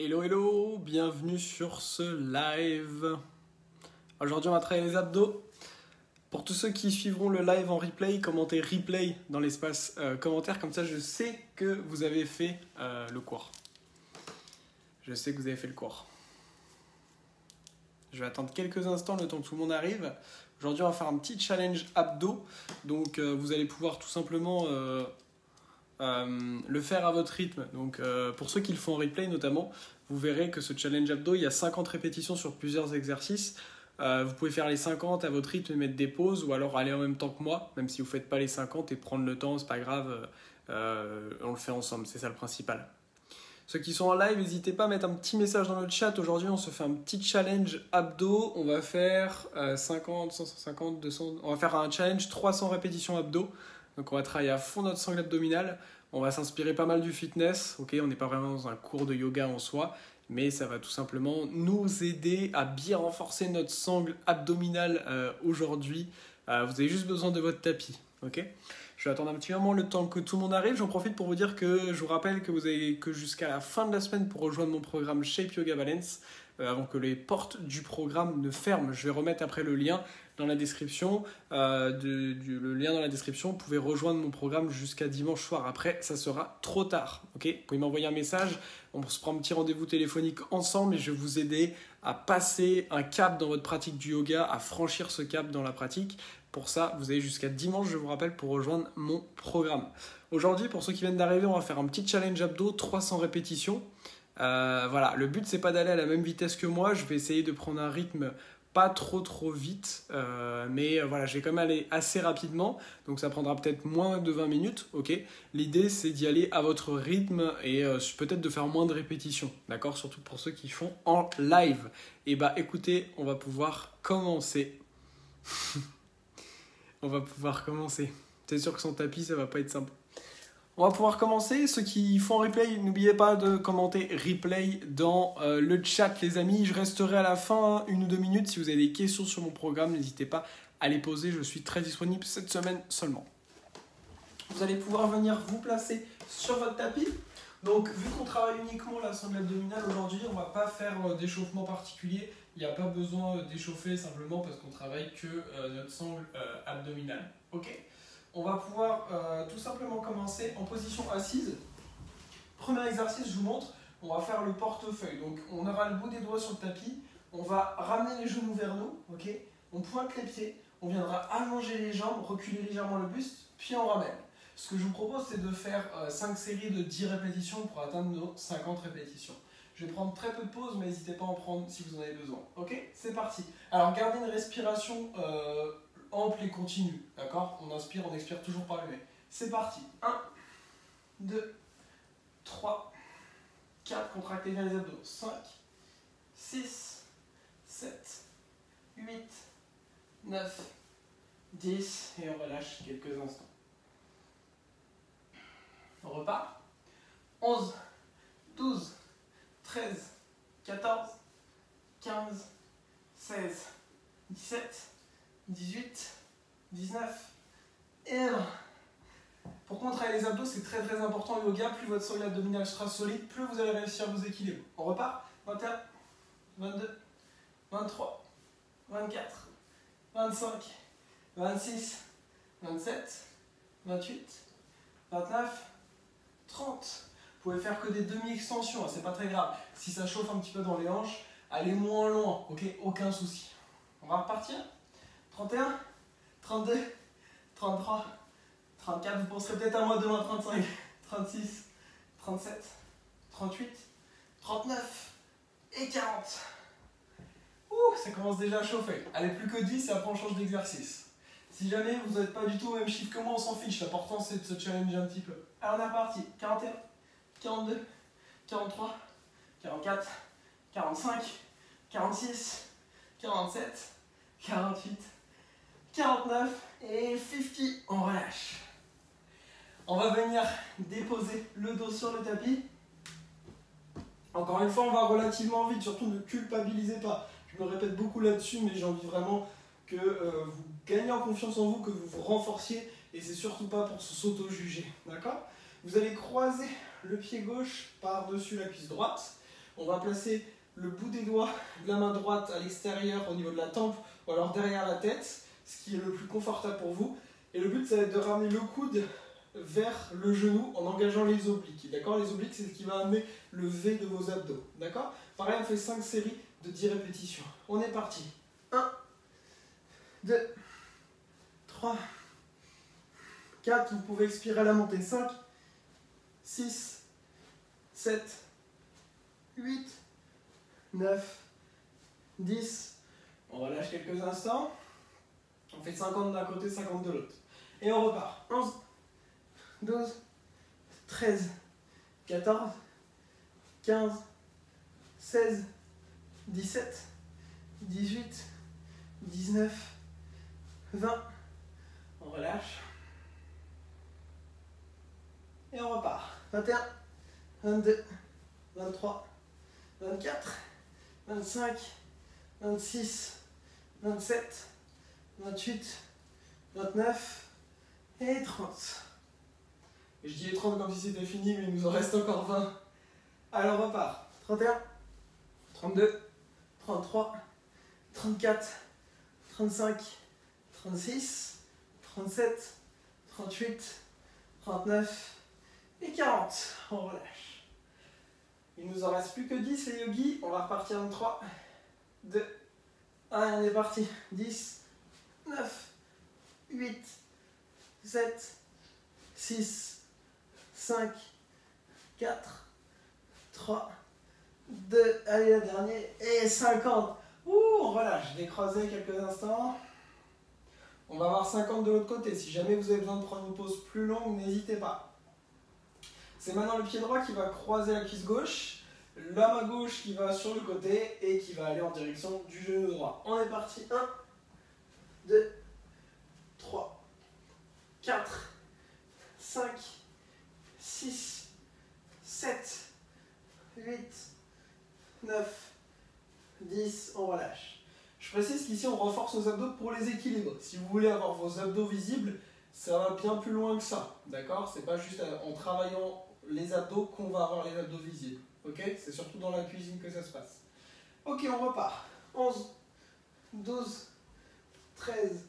Hello hello, bienvenue sur ce live. Aujourd'hui on va travailler les abdos. Pour tous ceux qui suivront le live en replay, commentez replay dans l'espace commentaire, comme ça je sais que vous avez fait le cours. Je sais que vous avez fait le cours. Je vais attendre quelques instants le temps que tout le monde arrive. Aujourd'hui on va faire un petit challenge abdos. Donc vous allez pouvoir tout simplement le faire à votre rythme. Donc pour ceux qui le font en replay notamment, vous verrez que ce challenge abdos, il y a 50 répétitions sur plusieurs exercices. Vous pouvez faire les 50 à votre rythme et mettre des pauses, ou alors aller en même temps que moi, même si vous ne faites pas les 50 et prendre le temps, c'est pas grave, on le fait ensemble, c'est ça le principal. Ceux qui sont en live, n'hésitez pas à mettre un petit message dans le chat. Aujourd'hui, on se fait un petit challenge abdos. On va faire 50, 150, 200. On va faire un challenge 300 répétitions abdos. Donc, on va travailler à fond notre sangle abdominale. On va s'inspirer pas mal du fitness. Ok, on n'est pas vraiment dans un cours de yoga en soi, mais ça va tout simplement nous aider à bien renforcer notre sangle abdominale aujourd'hui. Vous avez juste besoin de votre tapis. Ok ? Je vais attendre un petit moment le temps que tout le monde arrive. J'en profite pour vous dire que je vous rappelle que vous avez que jusqu'à la fin de la semaine pour rejoindre mon programme Shape Yoga Balance. Avant que les portes du programme ne ferment, je vais remettre après le lien dans la description. Le lien dans la description, vous pouvez rejoindre mon programme jusqu'à dimanche soir. Après, ça sera trop tard. Okay, vous pouvez m'envoyer un message. On se prend un petit rendez-vous téléphonique ensemble et je vais vous aider à passer un cap dans votre pratique du yoga, à franchir ce cap dans la pratique. Pour ça, vous avez jusqu'à dimanche, je vous rappelle, pour rejoindre mon programme. Aujourd'hui, pour ceux qui viennent d'arriver, on va faire un petit challenge abdos, 300 répétitions. Voilà, le but, c'est pas d'aller à la même vitesse que moi. Je vais essayer de prendre un rythme pas trop vite, mais voilà, je vais quand même aller assez rapidement. Donc ça prendra peut-être moins de 20 minutes, ok. L'idée, c'est d'y aller à votre rythme et peut-être de faire moins de répétitions, d'accord. Surtout pour ceux qui font en live. Et bah écoutez, on va pouvoir commencer. On va pouvoir commencer. C'est sûr que sans tapis, ça va pas être simple. On va pouvoir commencer. Ceux qui font replay, n'oubliez pas de commenter replay dans le chat, les amis. Je resterai à la fin 1 ou 2 minutes. Si vous avez des questions sur mon programme, n'hésitez pas à les poser. Je suis très disponible cette semaine seulement. Vous allez pouvoir venir vous placer sur votre tapis. Donc, vu qu'on travaille uniquement la sangle abdominale aujourd'hui, on ne va pas faire d'échauffement particulier. Il n'y a pas besoin d'échauffer simplement parce qu'on travaille que notre sangle abdominale. Ok ? On va pouvoir tout simplement commencer en position assise. Premier exercice, je vous montre. On va faire le portefeuille. Donc, on aura le bout des doigts sur le tapis. On va ramener les genoux vers nous. Ok ? On pointe les pieds. On viendra allonger les jambes, reculer légèrement le buste, puis on ramène. Ce que je vous propose, c'est de faire 5 séries de 10 répétitions pour atteindre nos 50 répétitions. Je vais prendre très peu de pauses, mais n'hésitez pas à en prendre si vous en avez besoin. Ok ? C'est parti. Alors, gardez une respiration ample et continue. D'accord ? On inspire, on expire toujours par le nez. C'est parti. 1, 2, 3, 4. Contractez bien les abdos. 5, 6, 7, 8, 9, 10. Et on relâche quelques instants. On repart. 11, 12, 13, 14, 15, 16, 17, 18, 19 et 20. Pour qu'on travaille les abdos, c'est très important au yoga. Plus votre sangle abdominale sera solide, plus vous allez réussir à vous équilibrer. On repart. 21, 22, 23, 24, 25, 26, 27, 28, 29, 30. Vous pouvez faire que des demi-extensions, hein, c'est pas très grave. Si ça chauffe un petit peu dans les hanches, allez moins loin, ok, aucun souci. On va repartir. 31, 32, 33, 34, vous penserez peut-être à moi demain, 35, 36, 37, 38, 39 et 40. Ouh, ça commence déjà à chauffer. Allez, plus que 10 et après on change d'exercice. Si jamais vous n'êtes pas du tout au même chiffre que moi, on s'en fiche. L'important c'est de se challenger un petit peu. Alors on est reparti. 41, 42, 43, 44, 45, 46, 47, 48, 49 et 50. On relâche. On va venir déposer le dos sur le tapis. Encore une fois, on va relativement vite. Surtout ne culpabilisez pas. Je me répète beaucoup là-dessus, mais j'ai envie vraiment que vous gagnez en confiance en vous, que vous vous renforciez. Et c'est surtout pas pour s'auto-juger. D'accord ? Vous allez croiser le pied gauche par-dessus la cuisse droite. On va placer le bout des doigts de la main droite à l'extérieur au niveau de la tempe ou alors derrière la tête, ce qui est le plus confortable pour vous. Et le but, ça va être de ramener le coude vers le genou en engageant les obliques. D'accord? Les obliques, c'est ce qui va amener le V de vos abdos. D'accord? Pareil, on fait 5 séries de 10 répétitions. On est parti. 1, 2, 3, 4. Vous pouvez expirer à la montée. 5, 6, 7, 8, 9, 10. On relâche quelques instants. On fait 50 d'un côté, 50 de l'autre. Et on repart. 11, 12, 13, 14, 15, 16, 17, 18, 19, 20. On relâche. Et on repart. 21, 22, 23, 24, 25, 26, 27, 28, 29 et 30. Et je dis les 30 comme si c'était fini, mais il nous en reste encore 20. Alors on repart. 31, 32, 33, 34, 35, 36, 37, 38, 39 et 40. On relâche. Il nous en reste plus que 10 les yogis. On va repartir en 3, 2, 1. On est parti. 10, 9, 8, 7, 6, 5, 4, 3, 2, allez le dernier, et 50. On relâche, décroisez quelques instants. On va avoir 50 de l'autre côté. Si jamais vous avez besoin de prendre une pause plus longue, n'hésitez pas. C'est maintenant le pied droit qui va croiser la cuisse gauche, la main gauche qui va sur le côté et qui va aller en direction du genou droit. On est parti. 1, 2, 3, 4, 5, 6, 7, 8, 9, 10, on relâche. Je précise qu'ici on renforce nos abdos pour les équilibres. Si vous voulez avoir vos abdos visibles, ça va bien plus loin que ça. D'accord? C'est pas juste en travaillant les abdos qu'on va avoir les abdos visibles. Ok? C'est surtout dans la cuisine que ça se passe. Ok, on repart. 11, 12, 13,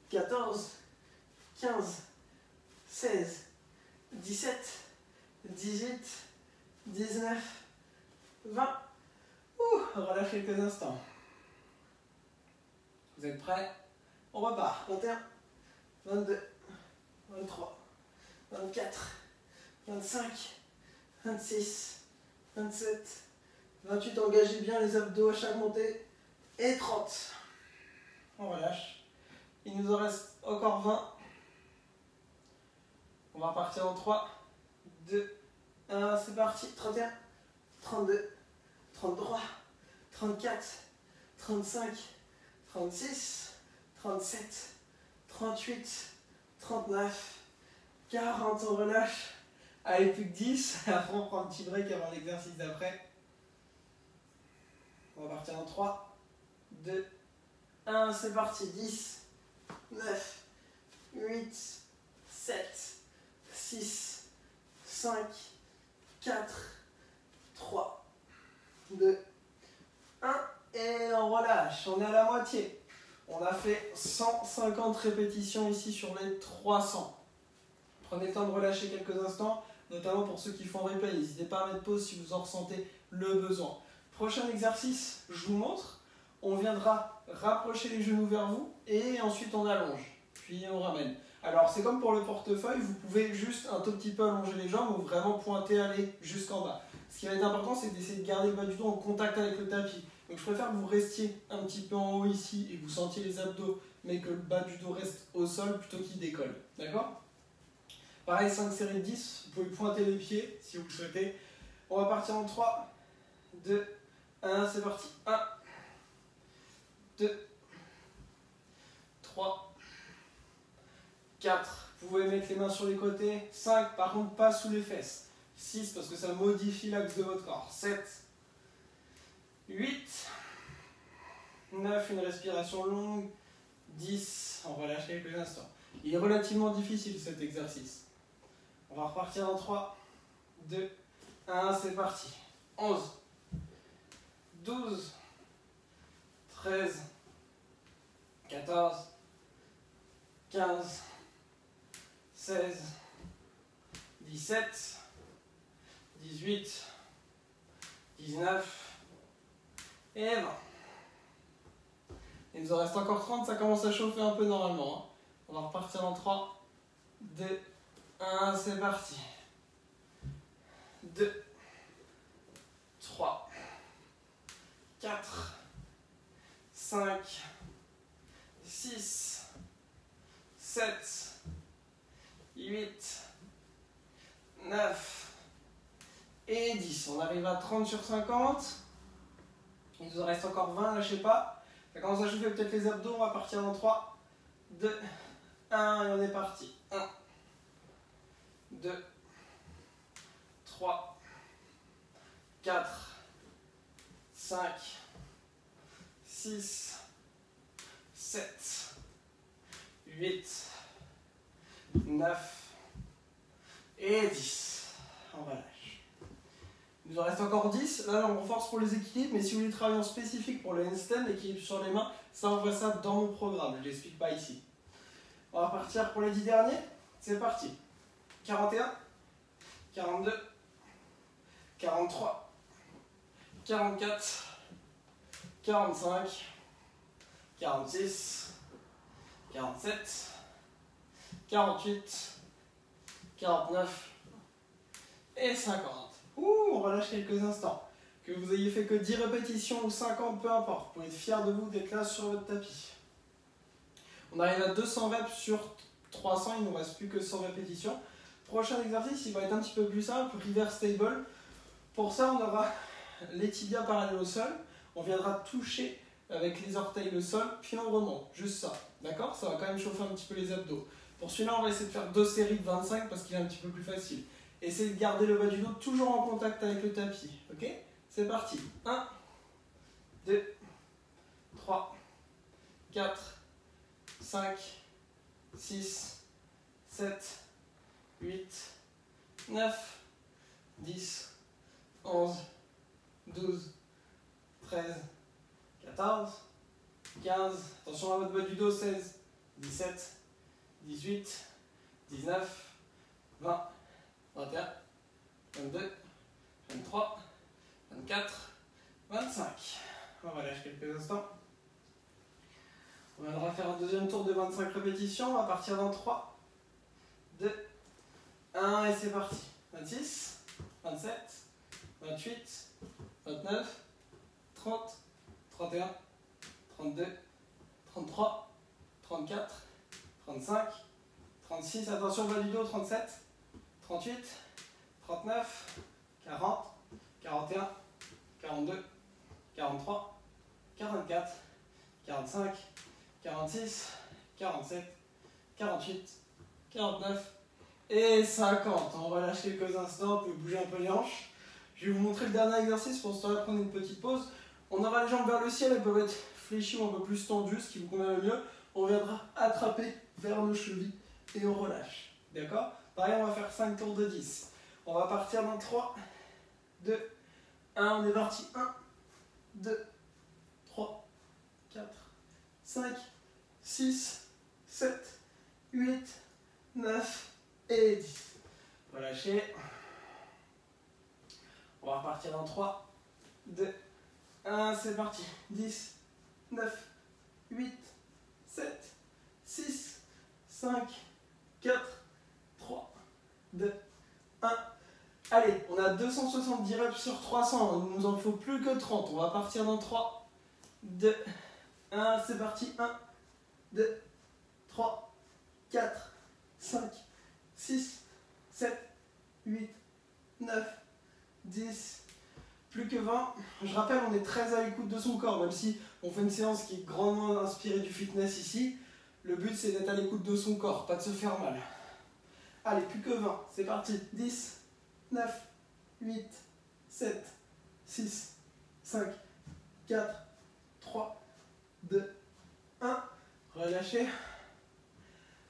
14, 15, 16, 17, 18, 19, 20. On relâche quelques instants. Vous êtes prêts? On repart. 21, 22, 23, 24, 25, 26, 27, 28. Engagez bien les abdos à chaque montée. Et 30. On relâche. Il nous en reste encore 20. On va repartir en 3, 2, 1. C'est parti. 31, 32, 33, 34, 35, 36, 37, 38, 39, 40. On relâche. Allez, plus que 10. Après, on prend un petit break avant l'exercice d'après. On va partir en 3, 2, 1. C'est parti. 10, 9, 8, 7, 6, 5, 4, 3, 2, 1. Et on relâche. On est à la moitié. On a fait 150 répétitions ici sur les 300. Prenez le temps de relâcher quelques instants, notamment pour ceux qui font replay. N'hésitez pas à mettre pause si vous en ressentez le besoin. Prochain exercice, je vous montre. On viendra rapprocher les genoux vers vous et ensuite on allonge. Puis on ramène. Alors c'est comme pour le portefeuille, vous pouvez juste un tout petit peu allonger les jambes ou vraiment pointer, aller jusqu'en bas. Ce qui va être important, c'est d'essayer de garder le bas du dos en contact avec le tapis. Donc je préfère que vous restiez un petit peu en haut ici et que vous sentiez les abdos, mais que le bas du dos reste au sol plutôt qu'il décolle. D'accord? Pareil, 5 séries de 10, vous pouvez pointer les pieds si vous le souhaitez. On va partir en 3, 2, 1, c'est parti. 1, 2, 3, 4. Vous pouvez mettre les mains sur les côtés. 5, par contre, pas sous les fesses. 6, parce que ça modifie l'axe de votre corps. 7, 8, 9, une respiration longue. 10, on relâche quelques instants. Il est relativement difficile cet exercice. On va repartir en 3, 2, 1, c'est parti. 11, 12, 13, 14, 15, 16, 17, 18, 19 et 20. Il nous en reste encore 30, ça commence à chauffer un peu normalement. Hein. On va repartir en 3, 2, 1, c'est parti. 2, 3, 4, 5, 6, 7, 8, 9 et 10. On arrive à 30 sur 50. Il nous en reste encore 20, lâchez pas. Ça commence à chauffer peut-être les abdos. On va partir dans 3, 2, 1 et on est parti. 1, 2, 3, 4, 5, 6, 7, 8, 9 et 10. On relâche. Il nous en reste encore 10. Là, on renforce pour les équilibres, mais si vous voulez travailler en spécifique pour le handstand, l'équilibre sur les mains, ça, on voit ça dans mon programme. Je ne l'explique pas ici. On va partir pour les 10 derniers. C'est parti. 41, 42, 43, 44, 45, 46, 47, 48, 49 et 50. On relâche quelques instants. Que vous ayez fait que 10 répétitions ou 50, peu importe. Vous pouvez être fier de vous d'être là sur votre tapis. On arrive à 200 reps sur 300, il ne nous reste plus que 100 répétitions. Prochain exercice, il va être un petit peu plus simple, reverse table. Pour ça, on aura les tibias parallèles au sol. On viendra toucher avec les orteils le sol, puis on remonte. Juste ça. D'accord? Ça va quand même chauffer un petit peu les abdos. Pour celui-là, on va essayer de faire 2 séries de 25 parce qu'il est un petit peu plus facile. Essayez de garder le bas du dos toujours en contact avec le tapis. Ok? C'est parti. 1, 2, 3, 4, 5, 6, 7, 8, 9, 10, 11, 12, 13, 14, 15, attention à votre bas du dos, 16, 17, 18, 19, 20, 21, 22, 23, 24, 25. On relâche quelques instants. On viendra faire un deuxième tour de 25 répétitions. On va partir dans 3, 2, 1 et c'est parti. 26, 27, 28, 29, 30, 31, 32, 33, 34, 35, 36, attention bas du dos, 37, 38, 39, 40, 41, 42, 43, 44, 45, 46, 47, 48, 49 et 50. On relâche quelques instants, vous pouvez bouger un peu les hanches. Je vais vous montrer le dernier exercice, pour ce temps-là prendre une petite pause. On aura les jambes vers le ciel, elles peuvent être fléchies ou un peu plus tendues, ce qui vous convient le mieux. On viendra attraper vers nos chevilles et on relâche. D'accord? Pareil, on va faire 5 tours de 10. On va partir dans 3, 2, 1, on est parti. 1, 2, 3, 4, 5, 6, 7, 8, 9 et 10. Relâchez. On va repartir dans 3, 2, 1, c'est parti. 10, 9, 8, 7, 6, 5, 4, 3, 2, 1. Allez, on a 270 reps sur 300, il nous en faut plus que 30. On va partir dans 3, 2, 1, c'est parti. 1, 2, 3, 4, 5, 6, 7, 8, 9, 10, plus que 20. Je rappelle, on est très à l'écoute de son corps, même si on fait une séance qui est grandement inspirée du fitness ici. Le but, c'est d'être à l'écoute de son corps, pas de se faire mal. Allez, plus que 20, c'est parti. 10, 9, 8, 7, 6, 5, 4, 3, 2, 1. Relâchez.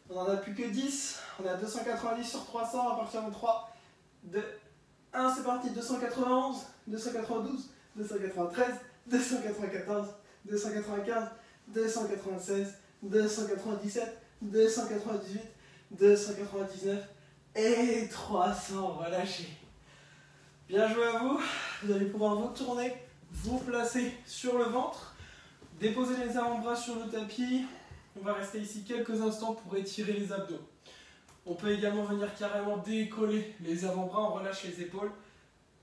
On n'en a plus que 10. On est à 290 sur 300 à partir de 3, 2, 1. C'est parti. 291, 292, 293, 294, 295, 296, 297, 298, 299 et 300. Relâchez. Bien joué à vous. Vous allez pouvoir vous tourner, vous placer sur le ventre, déposer les avant-bras sur le tapis. On va rester ici quelques instants pour étirer les abdos. On peut également venir carrément décoller les avant-bras, on relâche les épaules.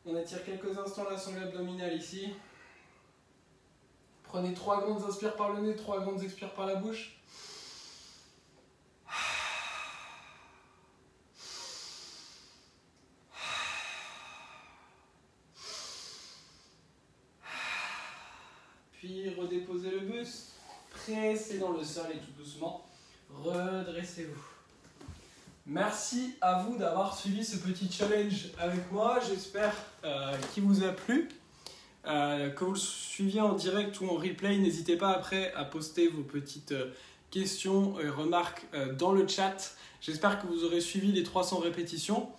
On étire quelques instants la sangle abdominale ici. Prenez 3 grandes inspires par le nez, 3 grandes expires par la bouche. Puis redéposez le buste, pressez dans le sol et tout doucement, redressez-vous. Merci à vous d'avoir suivi ce petit challenge avec moi, j'espère qu'il vous a plu. Que vous le suiviez en direct ou en replay, n'hésitez pas après à poster vos petites questions et remarques dans le chat. J'espère que vous aurez suivi les 300 répétitions,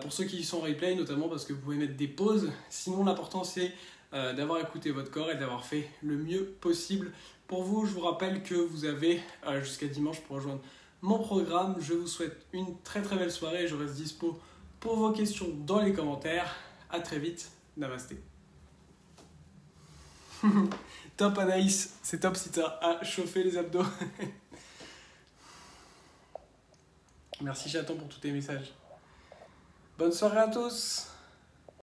pour ceux qui sont en replay notamment parce que vous pouvez mettre des pauses. Sinon l'important c'est d'avoir écouté votre corps et d'avoir fait le mieux possible pour vous. Je vous rappelle que vous avez jusqu'à dimanche pour rejoindre mon programme. Je vous souhaite une très très belle soirée et je reste dispo pour vos questions dans les commentaires. À très vite, namasté. Top Anaïs, c'est top si tu as chauffé les abdos. Merci chaton pour tous tes messages. Bonne soirée à tous.